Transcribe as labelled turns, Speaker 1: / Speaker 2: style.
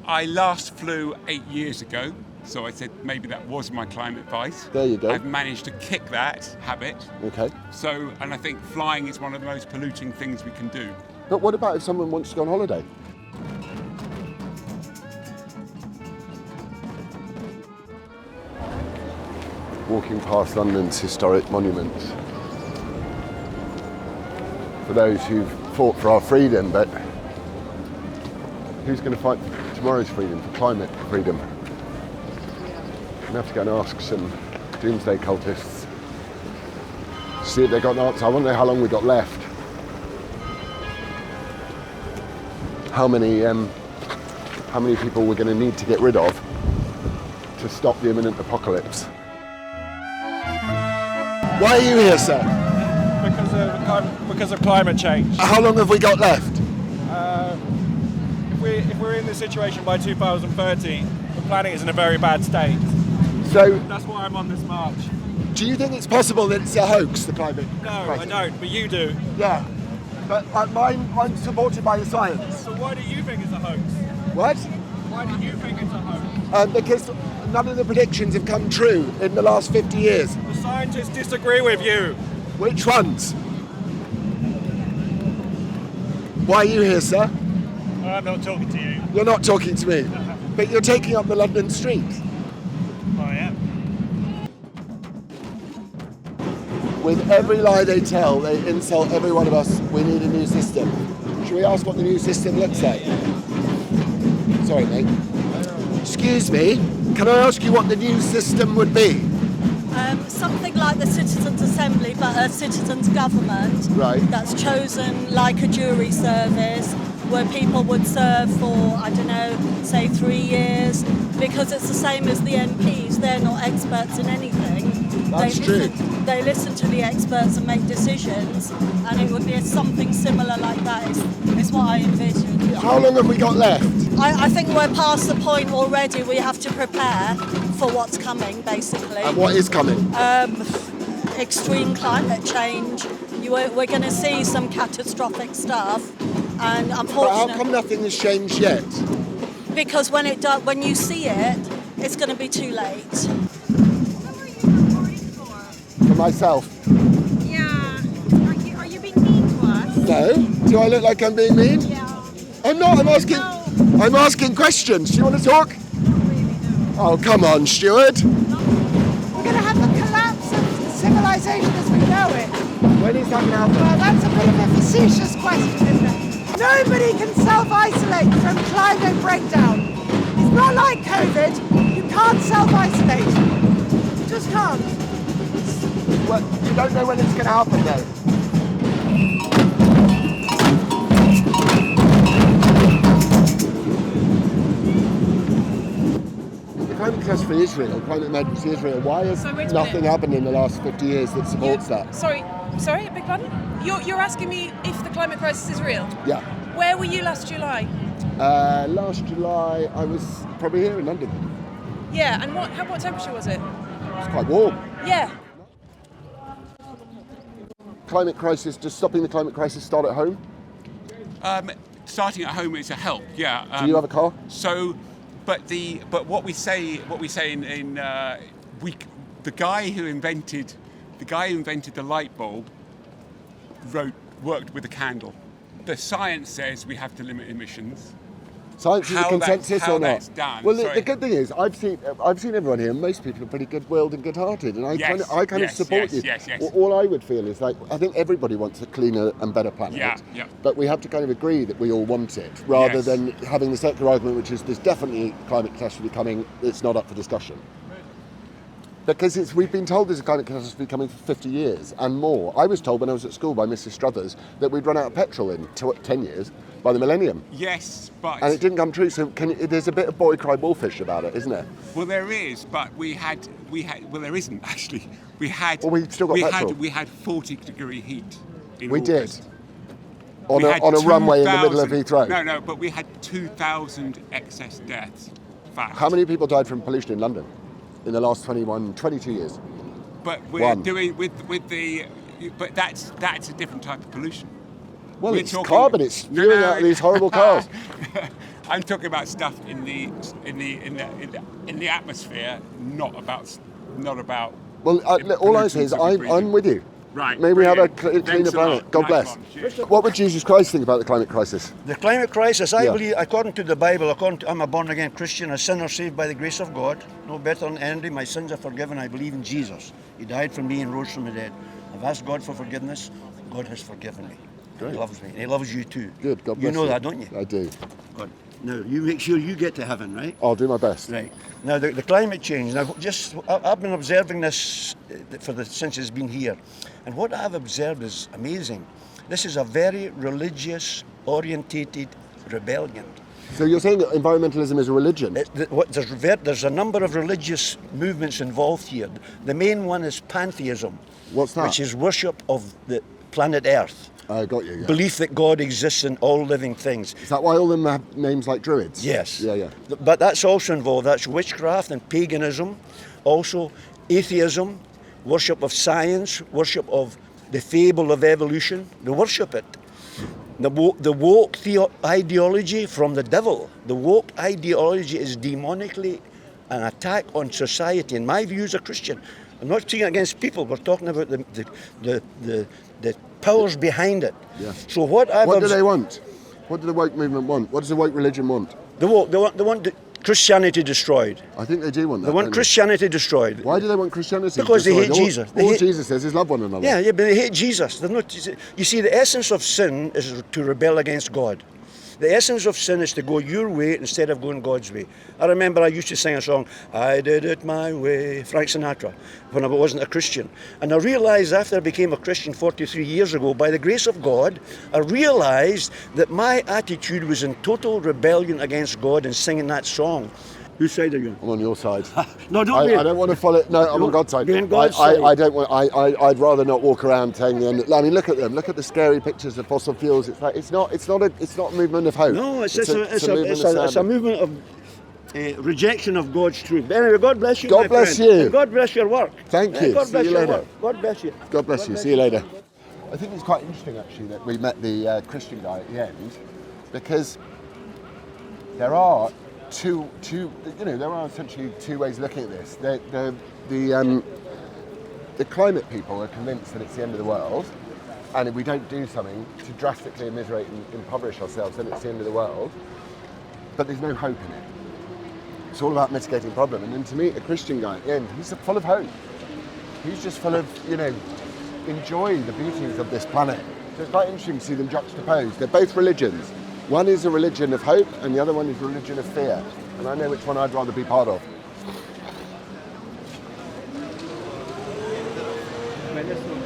Speaker 1: I last flew 8 years ago, so I said maybe that was my climate advice.
Speaker 2: There you go.
Speaker 1: I've managed to kick that habit.
Speaker 2: Okay.
Speaker 1: So, and I think flying is one of the most polluting things we can do.
Speaker 2: But what about if someone wants to go on holiday? Walking past London's historic monuments. For those who've fought for our freedom, but who's going to fight for tomorrow's freedom, for climate freedom? I'm going to have to go and ask some Doomsday Cultists, see if they got an answer. I want to know how long we got left. How many people we're going to need to get rid of to stop the imminent apocalypse. Why are you here, sir?
Speaker 3: Because of climate change.
Speaker 2: How long have we got left?
Speaker 3: If we're in this situation by 2030, the planet is in a very bad state.
Speaker 2: So
Speaker 3: That's why I'm on this march.
Speaker 2: do you think it's possible that it's a hoax, the climate
Speaker 3: No,
Speaker 2: crisis?
Speaker 3: I don't, but you do.
Speaker 2: Yeah, but I'm supported by the science.
Speaker 3: So why do you think it's a hoax?
Speaker 2: What?
Speaker 3: Why do you think it's a hoax?
Speaker 2: Because none of the predictions have come true in the last 50 years.
Speaker 3: The scientists disagree with you.
Speaker 2: Which ones? Why are you here, sir?
Speaker 3: I'm not talking to you.
Speaker 2: You're not talking to me, but you're taking up the London streets.
Speaker 3: I am.
Speaker 2: With every lie they tell, they insult every one of us. We need a new system. Should we ask what the new system looks like? Sorry, mate. Excuse me, can I ask you what the new system would be?
Speaker 4: Something like the Citizens' Assembly, but a citizens' government.
Speaker 2: Right.
Speaker 4: That's chosen like a jury service, where people would serve for, I don't know, say 3 years, because it's the same as the MPs. They're not experts in anything.
Speaker 2: That's true.
Speaker 4: They listen to the experts and make decisions, and it would be something similar like that is what I envision.
Speaker 2: How long have we got left?
Speaker 4: I think we're past the point already. We have to prepare for what's coming, basically.
Speaker 2: And what is coming?
Speaker 4: Extreme climate change. We're going to see some catastrophic stuff, and
Speaker 2: But
Speaker 4: unfortunately,
Speaker 2: how come nothing has changed yet?
Speaker 4: because when it does, when you see it, it's going to be too late.
Speaker 5: Who are you recording for?
Speaker 2: For myself.
Speaker 5: Yeah. Are you being mean to us?
Speaker 2: No? Do I look like I'm being mean?
Speaker 5: Yeah.
Speaker 2: I'm not,
Speaker 5: No.
Speaker 2: I'm asking questions. Do you want to talk?
Speaker 5: Not really, no.
Speaker 2: Oh, come on, Stuart.
Speaker 6: We're going to have the collapse of civilization as we know it.
Speaker 2: When is that going to happen?
Speaker 6: Well, that's a bit of a facetious question, isn't it? Nobody can self-isolate from climate breakdown. It's not like COVID. You can't self-isolate. You just can't.
Speaker 2: Well, you don't know when it's going to happen, though. The climate catastrophe for Israel, climate emergency Israel, why has
Speaker 7: So wait a
Speaker 2: nothing
Speaker 7: minute.
Speaker 2: happened in the last 50 years that supports that?
Speaker 7: Sorry, beg pardon? You're asking me if the climate crisis is real?
Speaker 2: Yeah.
Speaker 7: Where were you last July?
Speaker 2: Last July, I was probably here in London.
Speaker 7: Yeah, and what temperature was it?
Speaker 2: It's quite warm.
Speaker 7: Yeah.
Speaker 2: Climate crisis, does stopping the climate crisis start at home?
Speaker 1: Starting at home is a help, yeah.
Speaker 2: Do you have a car?
Speaker 1: So, but what we say in the guy who invented the light bulb worked with a candle. The science says we have to limit emissions.
Speaker 2: Science is a consensus
Speaker 1: how
Speaker 2: or not?
Speaker 1: that's done,
Speaker 2: Well,
Speaker 1: sorry.
Speaker 2: the good thing is, I've seen everyone here. Most people are pretty good-willed and good-hearted, and I
Speaker 1: Yes,
Speaker 2: kind of
Speaker 1: yes,
Speaker 2: support
Speaker 1: yes,
Speaker 2: you.
Speaker 1: yes, yes.
Speaker 2: All I would feel is like I think everybody wants a cleaner and better planet.
Speaker 1: Yeah, yeah.
Speaker 2: But we have to kind of agree that we all want it, rather
Speaker 1: Yes.
Speaker 2: than having the circular argument, which is there's definitely climate catastrophe coming. It's not up for discussion. Because we've been told there's a climate catastrophe coming for 50 years and more. I was told when I was at school by Mrs. Struthers that we'd run out of petrol in 10 years by the millennium.
Speaker 1: Yes, but
Speaker 2: And it didn't come true, so there's a bit of boy cry wolfish about it, isn't there?
Speaker 1: well, there is, but we had. Well, there isn't actually. We had.
Speaker 2: Well, we've still got petrol.
Speaker 1: We had 40-degree heat. In
Speaker 2: We
Speaker 1: August.
Speaker 2: did.
Speaker 1: We had
Speaker 2: On a runway in the middle of
Speaker 1: 2,000
Speaker 2: Heathrow.
Speaker 1: No, but we had 2,000 excess deaths. Fact.
Speaker 2: How many people died from pollution in London in the last 22 years?
Speaker 1: But we're
Speaker 2: One.
Speaker 1: doing with the. But that's a different type of pollution.
Speaker 2: Well,
Speaker 1: We're
Speaker 2: it's
Speaker 1: talking-
Speaker 2: carbon, it's
Speaker 1: No,
Speaker 2: spewing
Speaker 1: no.
Speaker 2: out these horrible cars.
Speaker 1: I'm talking about stuff in the atmosphere, not about.
Speaker 2: Well, all I say is I'm with you.
Speaker 1: Right.
Speaker 2: May we have a
Speaker 1: brilliant.
Speaker 2: cleaner
Speaker 1: Thanks a lot.
Speaker 2: planet. God
Speaker 1: Nice
Speaker 2: bless.
Speaker 1: one. Cheers.
Speaker 2: What would Jesus Christ think about the climate crisis?
Speaker 8: The climate crisis, I
Speaker 2: Yeah.
Speaker 8: believe, according to the Bible, I'm a born-again Christian, a sinner saved by the grace of God, no better than anybody. My sins are forgiven. I believe in Jesus. He died for me and rose from the dead. I've asked God for forgiveness. God has forgiven me.
Speaker 2: Great.
Speaker 8: He loves me, and He loves you too.
Speaker 2: Good. God bless
Speaker 8: You know that, don't you?
Speaker 2: I do.
Speaker 8: Good. Now, you make sure you get to heaven, right?
Speaker 2: I'll do my best.
Speaker 8: Right. Now, the climate change. Now, I've been observing this since it's been here, and what I've observed is amazing. This is a very religious-orientated rebellion.
Speaker 2: So you're saying that environmentalism is a religion?
Speaker 8: There's a number of religious movements involved here. The main one is pantheism.
Speaker 2: What's that?
Speaker 8: Which is worship of the planet Earth.
Speaker 2: I got you. Yeah.
Speaker 8: Belief that God exists in all living things.
Speaker 2: Is that why all of them have names like druids?
Speaker 8: Yes.
Speaker 2: Yeah.
Speaker 8: But that's also involved. That's witchcraft and paganism. Also atheism, worship of science, worship of the fable of evolution. They worship it. The woke ideology from the devil. The woke ideology is demonically an attack on society. In my view as a Christian, I'm not speaking against people. We're talking about the powers behind it.
Speaker 2: Yeah.
Speaker 8: So
Speaker 2: What do they want? What do the woke movement want? What does the woke religion want?
Speaker 8: They want Christianity destroyed.
Speaker 2: I think they do want that.
Speaker 8: They want
Speaker 2: don't
Speaker 8: Christianity destroyed.
Speaker 2: Why do they want Christianity
Speaker 8: Because they hate
Speaker 2: destroyed?
Speaker 8: Jesus.
Speaker 2: All Jesus says is love one another.
Speaker 8: Yeah, but they hate Jesus. They're not. You see, the essence of sin is to rebel against God. The essence of sin is to go your way instead of going God's way. I remember I used to sing a song, I did it my way, Frank Sinatra, when I wasn't a Christian. And I realised after I became a Christian 43 years ago, by the grace of God, I realised that my attitude was in total rebellion against God in singing that song. Whose side are you on?
Speaker 2: I'm on your side.
Speaker 8: No, don't be.
Speaker 2: I don't want to follow. No, I'm on God's side.
Speaker 8: You're on God's side.
Speaker 2: I don't want. I'd rather not walk around saying the end. I mean, look at them. Look at the scary pictures of fossil fuels. It's like it's not a movement of hope.
Speaker 8: No, it's a
Speaker 2: movement of
Speaker 8: movement of rejection of God's truth. Anyway, God bless you.
Speaker 2: God
Speaker 8: my
Speaker 2: bless
Speaker 8: friend.
Speaker 2: you.
Speaker 8: And God bless your work.
Speaker 2: Thank you.
Speaker 8: God
Speaker 2: See
Speaker 8: bless
Speaker 2: you
Speaker 8: your
Speaker 2: later.
Speaker 8: work. God bless you.
Speaker 2: God bless you. See you later. I think it's quite interesting actually that we met the Christian guy at the end, because there are there are essentially two ways of looking at this. The climate people are convinced that it's the end of the world, and if we don't do something to drastically immiserate and impoverish ourselves, then it's the end of the world. But there's no hope in it. It's all about mitigating the problem. And then to meet a Christian guy at the end, he's full of hope. He's just full of, enjoy the beauties of this planet. So it's quite interesting to see them juxtaposed. They're both religions. One is a religion of hope, and the other one is a religion of fear. And I know which one I'd rather be part of.
Speaker 9: Medicinal